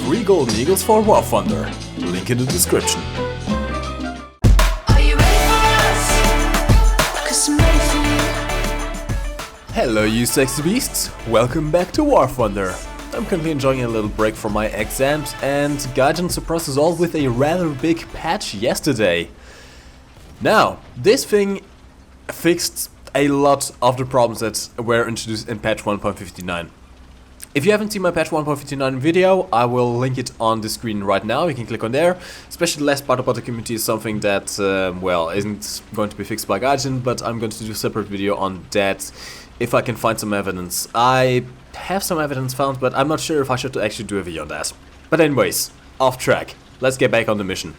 3 golden eagles for War Thunder. Link in the description. Are you ready for us? 'Cause I'm ready for you. Hello you sexy beasts, welcome back to War Thunder. I'm currently enjoying a little break from my exams and Gaijin surprised us all with a rather big patch yesterday. Now, this thing fixed a lot of the problems that were introduced in patch 1.59. If you haven't seen my patch 1.59 video, I will link it on the screen right now. You can click on there. Especially the last part about the community is something that, well, isn't going to be fixed by Gaijin, but I'm going to do a separate video on that if I can find some evidence. I have some evidence found, but I'm not sure if I should actually do a video on that. But anyways, off track. Let's get back on the mission.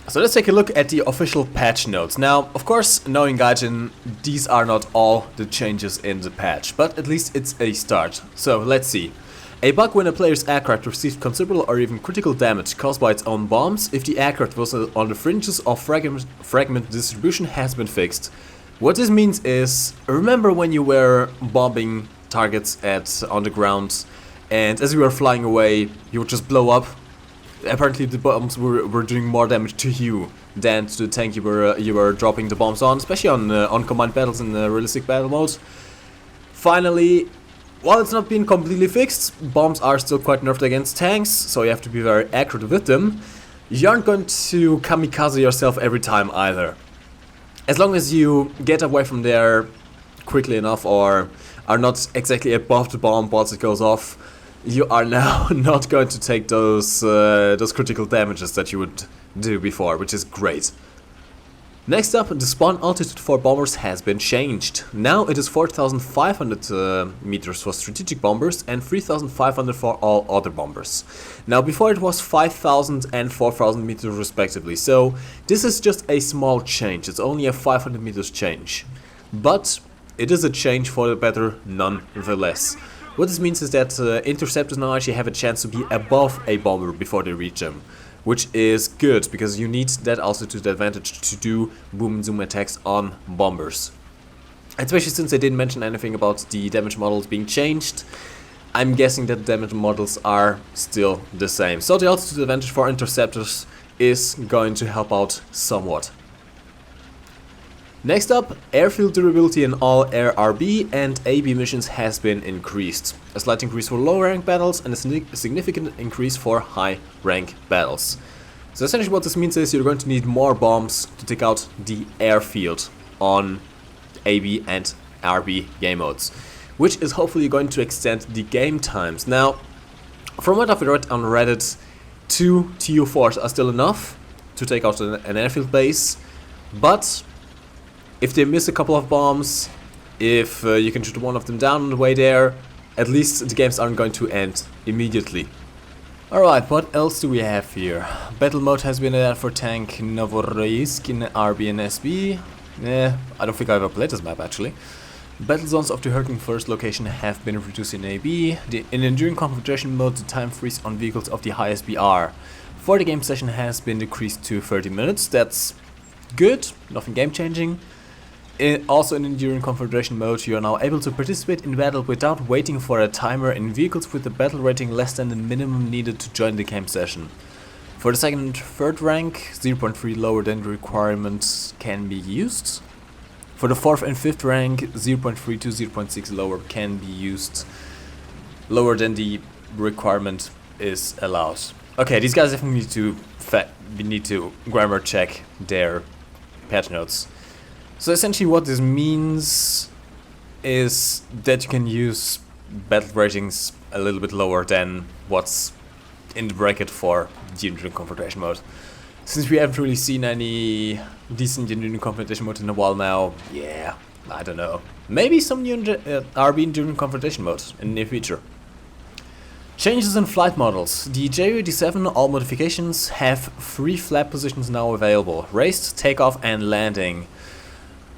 So let's take a look at the official patch notes. Now, of course, knowing Gaijin, these are not all the changes in the patch, but at least it's a start. So let's see. A bug when a player's aircraft received considerable or even critical damage caused by its own bombs if the aircraft was on the fringes of fragment distribution has been fixed. What this means is, remember when you were bombing targets on the ground and as you were flying away, you would just blow up? Apparently the bombs were doing more damage to you than to the tank you were dropping the bombs on, especially on combined battles in the realistic battle mode. Finally, while it's not being completely fixed, bombs are still quite nerfed against tanks, so you have to be very accurate with them. You aren't going to kamikaze yourself every time either. As long as you get away from there quickly enough or are not exactly above the bomb once it goes off, you are now not going to take those critical damages that you would do before, which is great. Next up, the spawn altitude for bombers has been changed. Now it is 4,500 meters for strategic bombers and 3,500 for all other bombers. Now before it was 5,000 and 4,000 meters respectively, so this is just a small change, it's only a 500 meters change. But it is a change for the better nonetheless. What this means is that interceptors now actually have a chance to be above a bomber before they reach them, which is good because you need that altitude advantage to do boom and zoom attacks on bombers. Especially since they didn't mention anything about the damage models being changed, I'm guessing that the damage models are still the same. So the altitude advantage for interceptors is going to help out somewhat. Next up, airfield durability in all Air RB and AB missions has been increased. A slight increase for low rank battles and a significant increase for high rank battles. So essentially what this means is you're going to need more bombs to take out the airfield on AB and RB game modes, which is hopefully going to extend the game times. Now, from what I've read on Reddit, 2 TU4s are still enough to take out an airfield base, but if they miss a couple of bombs, if you can shoot one of them down on the way there, at least the games aren't going to end immediately. Alright, what else do we have here? Battle mode has been added for tank Novorossiysk in RB and SB. I don't think I ever played this map actually. Battle zones of the Hurricane First location have been reduced in AB. In Enduring Confrontation mode, the time freeze on vehicles of the highest BR for the game session has been decreased to 30 minutes. That's good, nothing game changing. Also in Enduring Confederation mode, you are now able to participate in battle without waiting for a timer in vehicles with a battle rating less than the minimum needed to join the game session. For the second and third rank, 0.3 lower than the requirement can be used. For the fourth and fifth rank, 0.3 to 0.6 lower can be used. Lower than the requirement is allowed. Okay, these guys definitely need to grammar check their patch notes. So essentially what this means is that you can use battle ratings a little bit lower than what's in the bracket for the Enduring Confrontation mode. Since we haven't really seen any decent Enduring Confrontation mode in a while now, yeah, I don't know. Maybe some new RB Enduring Confrontation mode in the near future. Changes in flight models. The Ju-87 all modifications have 3 flap positions now available: raised, takeoff and landing.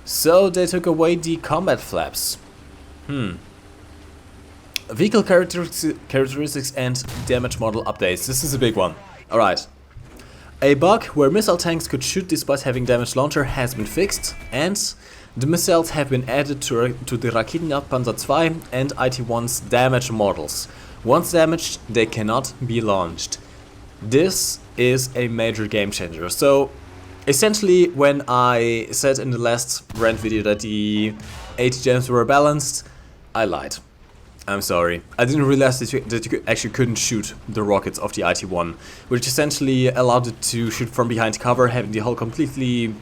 So they took away the combat flaps. Vehicle characteristics and damage model updates. This is a big one. Alright. A bug where missile tanks could shoot despite having damaged launcher has been fixed, and the missiles have been added to the Raketenjagdpanzer II and IT-1's damage models. Once damaged, they cannot be launched. This is a major game changer. So essentially, when I said in the last rant video that the 80 gems were balanced, I lied. I'm sorry. I didn't realize that you actually couldn't shoot the rockets of the IT-1, which essentially allowed it to shoot from behind cover, having the hull completely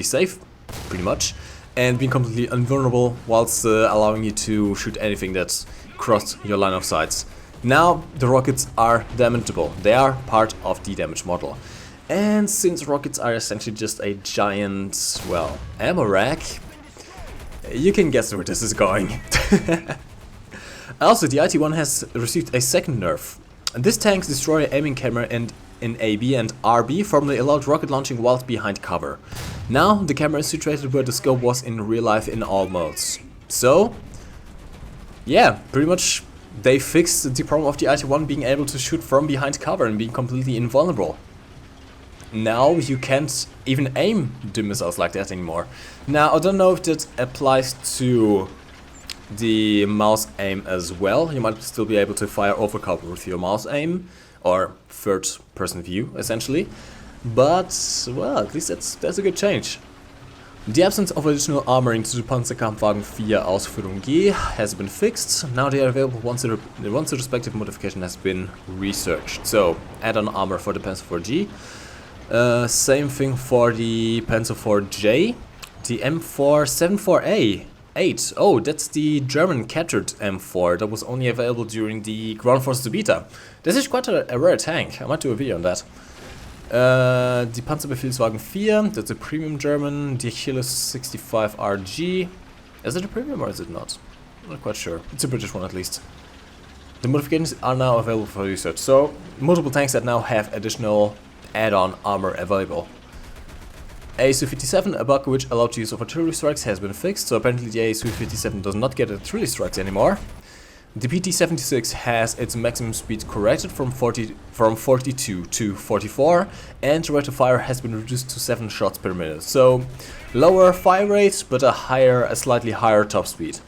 safe, pretty much, and being completely invulnerable, whilst allowing you to shoot anything that crossed your line of sights. Now the rockets are damageable. They are part of the damage model. And since rockets are essentially just a giant, well, ammo rack, you can guess where this is going. Also, the IT-1 has received a second nerf. This tank's destroyer aiming camera in AB and RB formerly allowed rocket launching whilst behind cover. Now the camera is situated where the scope was in real life in all modes. So, yeah, pretty much they fixed the problem of the IT-1 being able to shoot from behind cover and being completely invulnerable. Now you can't even aim the missiles like that anymore. Now I don't know if that applies to the mouse aim as well. You might still be able to fire over cover with your mouse aim, or third person view essentially. But, well, at least that's a good change. The absence of additional armoring to the Panzerkampfwagen 4 Ausführung G has been fixed. Now they are available once the respective modification has been researched. So, add-on armor for the Panzer 4G. Same thing for the Panzer 4J. The M474A. 8. Oh, that's the German captured M4 that was only available during the Ground Forces beta. This is quite a rare tank. I might do a video on that. The Panzerbefehlswagen 4, that's a premium German. The Achilles 65 RG. Is it a premium or is it not? I'm not quite sure. It's a British one at least. The modifications are now available for research. So, multiple tanks that now have additional add-on armor available. A-Su-57, a bug which allowed use of artillery strikes, has been fixed, so apparently the A-Su-57 does not get artillery strikes anymore. The PT-76 has its maximum speed corrected from 42 to 44, and the rate of fire has been reduced to 7 shots per minute. So lower fire rate, but a slightly higher top speed.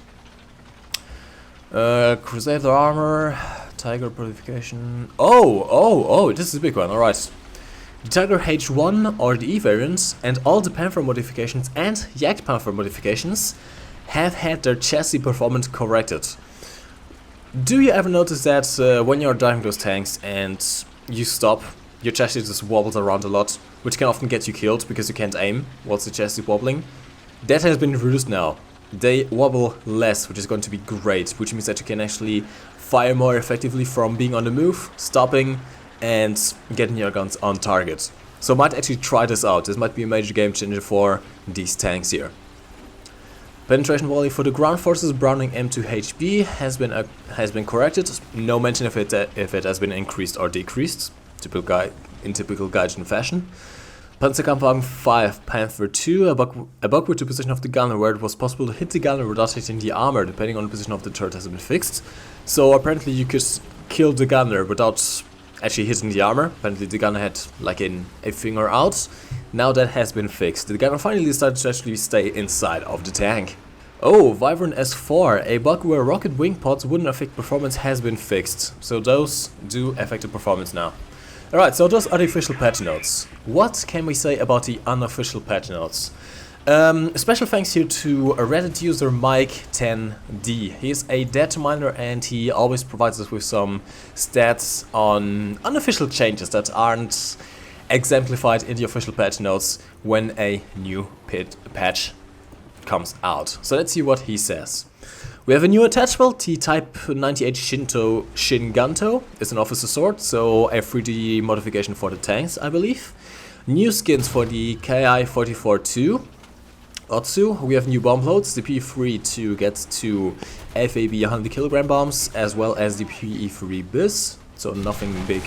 Crusader armor, Tiger purification. Oh, this is a big one. All right. The Tiger H1 or the E variants and all the Panther modifications and Jagd Panther modifications have had their chassis performance corrected. Do you ever notice that when you're driving those tanks and you stop, your chassis just wobbles around a lot, which can often get you killed because you can't aim whilst the chassis is wobbling? That has been reduced now. They wobble less, which is going to be great, which means that you can actually fire more effectively from being on the move, stopping, and getting your guns on target. So I might actually try this out. This might be a major game changer for these tanks here. Penetration volley for the ground forces Browning M2HB has been corrected. No mention if it has been increased or decreased, in typical Gaijin fashion. Panzerkampfwagen 5 Panther 2, a bug with the position of the gunner where it was possible to hit the gunner without hitting the armor, depending on the position of the turret, has been fixed. So apparently you could kill the gunner without actually hitting the armor. Apparently the gunner had like a finger out. Now that has been fixed. The gunner finally decided to actually stay inside of the tank. Oh, Wyvern S4, a bug where rocket wing pods wouldn't affect performance has been fixed. So those do affect the performance now. Alright, so those are the official patch notes. What can we say about the unofficial patch notes? Special thanks here to a Reddit user Mike10D. He is a data miner and he always provides us with some stats on unofficial changes that aren't exemplified in the official patch notes when a new patch comes out. So let's see what he says. We have a new attachable, T-Type 98 Shinto Shinganto. It's an officer sword, so a 3D modification for the tanks, I believe. New skins for the KI-44-2. Otsu, we have new bomb loads. The P-32 gets 2 FAB 100 kg bombs, as well as the PE-3 BIS, so nothing big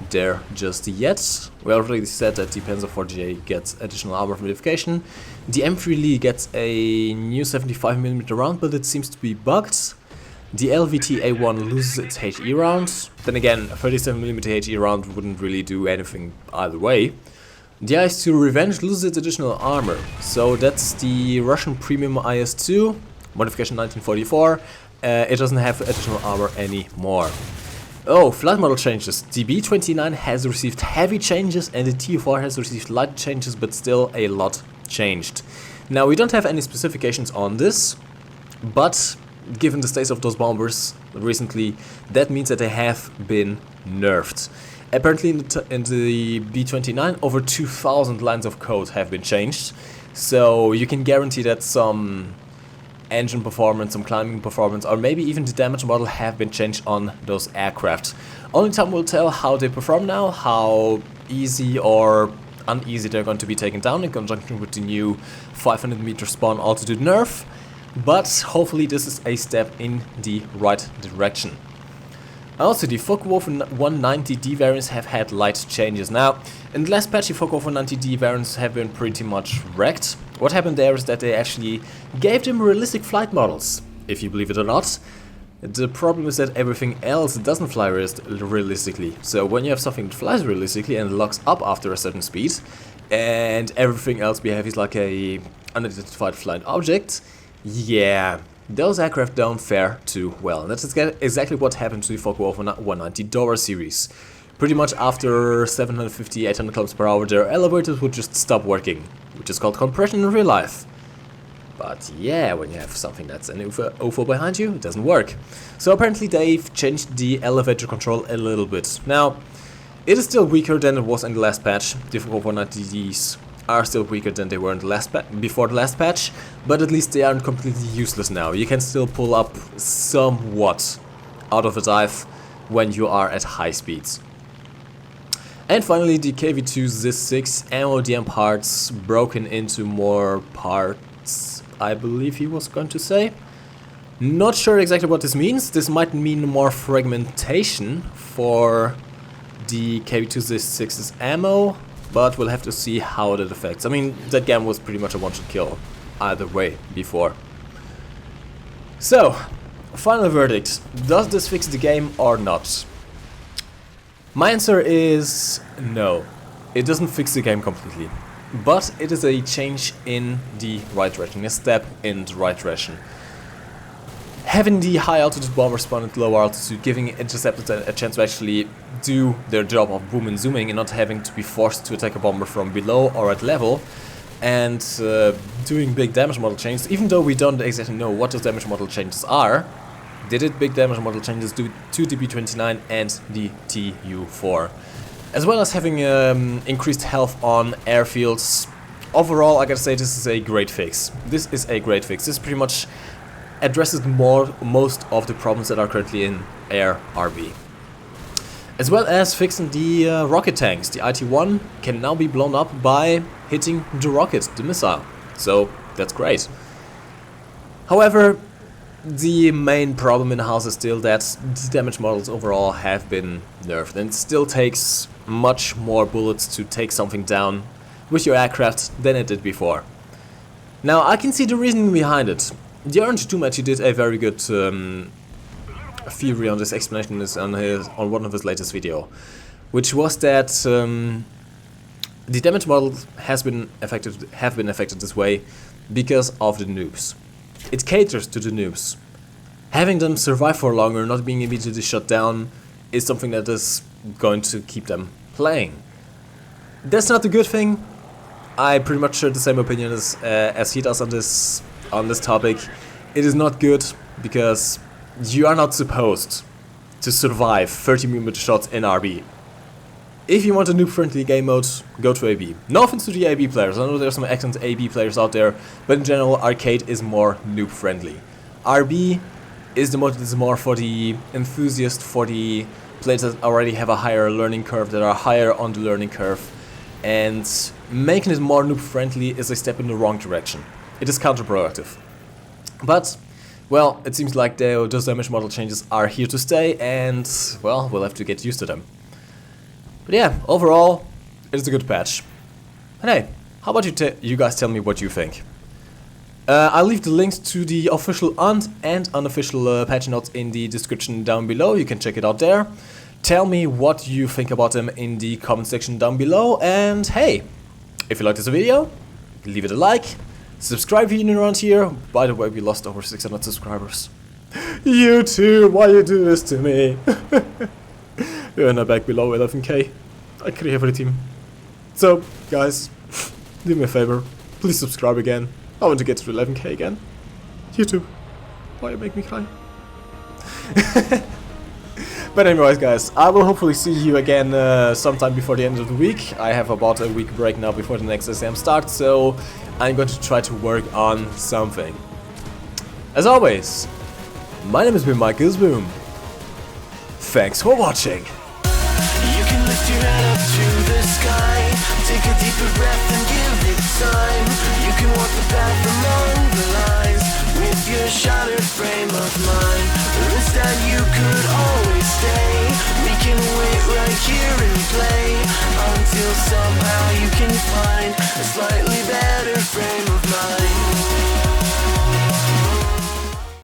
there just yet. We already said that the Panzer 4J gets additional armor modification. The M3 Lee gets a new 75mm round, but it seems to be bugged. The LVT A1 loses its HE round. Then again, a 37mm HE round wouldn't really do anything either way. The IS-2 Revenge loses its additional armor, so that's the Russian Premium IS-2, modification 1944. It doesn't have additional armor anymore. Oh, flight model changes. The B-29 has received heavy changes and the TU-4 has received light changes, but still a lot changed. Now, we don't have any specifications on this, but given the state of those bombers recently, that means that they have been nerfed. Apparently in the B-29, over 2,000 lines of code have been changed, so you can guarantee that some engine performance, some climbing performance, or maybe even the damage model have been changed on those aircraft. Only time will tell how they perform now, how easy or uneasy they're going to be taken down in conjunction with the new 500 meter spawn altitude nerf, but hopefully this is a step in the right direction. Also, the Focke-Wulf 190D variants have had light changes. Now, in the last patch, the Focke-Wulf 190D variants have been pretty much wrecked. What happened there is that they actually gave them realistic flight models, if you believe it or not. The problem is that everything else doesn't fly realistically. So when you have something that flies realistically and locks up after a certain speed, and everything else behaves like a unidentified flying object, yeah, those aircraft don't fare too well. And that's exactly what happened to the Focke-Wulf 190 Dora series. Pretty much after 750, 800 km per hour, their elevators would just stop working, which is called compression in real life. But yeah, when you have something that's an UFO behind you, it doesn't work. So apparently they've changed the elevator control a little bit. Now, it is still weaker than it was in the last patch. The Focke-Wulf 190Ds are still weaker than they were in the before the last patch, but at least they aren't completely useless now. You can still pull up somewhat out of a dive when you are at high speeds. And finally, the KV-2 ZIS-6 MODM parts broken into more parts, I believe he was going to say. Not sure exactly what this means. This might mean more fragmentation for the KV-2 ZIS-6's ammo, but we'll have to see how that affects. I mean, that gun was pretty much a one-shot kill either way before. So, final verdict. Does this fix the game or not? My answer is no. It doesn't fix the game completely. But it is a change in the right direction, a step in the right direction. Having the high altitude bomber spawn at low altitude, giving interceptors a chance to actually do their job of boom and zooming and not having to be forced to attack a bomber from below or at level, and doing big damage model changes, even though we don't exactly know what those damage model changes are. They did big damage model changes to the B-29 and the TU-4. As well as having increased health on airfields. Overall, I gotta say this is a great fix. This is a great fix. This pretty much addresses most of the problems that are currently in Air RB. As well as fixing the rocket tanks. The IT-1 can now be blown up by hitting the rocket, the missile. So that's great. However, the main problem in the house is still that the damage models overall have been nerfed, and it still takes much more bullets to take something down with your aircraft than it did before. Now, I can see the reasoning behind it. The Orange Doom actually did a very good theory on this, explanation on one of his latest video, which was that the damage models have been affected this way because of the noobs. It caters to the noobs. Having them survive for longer, not being immediately shut down, is something that is going to keep them playing. That's not a good thing. I pretty much share the same opinion as he does on this topic. It is not good because you are not supposed to survive 30mm shots in RB. If you want a noob-friendly game mode, go to AB. No offense to the AB players, I know there's some excellent AB players out there, but in general, arcade is more noob-friendly. RB is the mode that is more for the enthusiast, for the players that already have a higher learning curve, that are higher on the learning curve, and making it more noob-friendly is a step in the wrong direction. It is counterproductive. But, well, it seems like those damage model changes are here to stay, and, well, we'll have to get used to them. But yeah, overall, it is a good patch. And hey, how about you guys tell me what you think? I'll leave the links to the official and unofficial patch notes in the description down below. You can check it out there. Tell me what you think about them in the comment section down below. And hey, if you liked this video, leave it a like. Subscribe if you're new around here. By the way, we lost over 600 subscribers. YouTube, why you do this to me? We are now back below 11k. I could have a team. So, guys, do me a favor. Please subscribe again. I want to get to 11k again. YouTube, why you make me cry? But anyways, guys, I will hopefully see you again sometime before the end of the week. I have about a week break now before the next exam starts, so I'm going to try to work on something. As always, my name has been MikeGoesBoom. Thanks for watching. You can lift your head up to the sky, take a deeper breath and give it time. You can walk the path among the lines with your shattered frame of mind. Or instead you could always stay. We can wait right here and play until somehow you can find a slightly better frame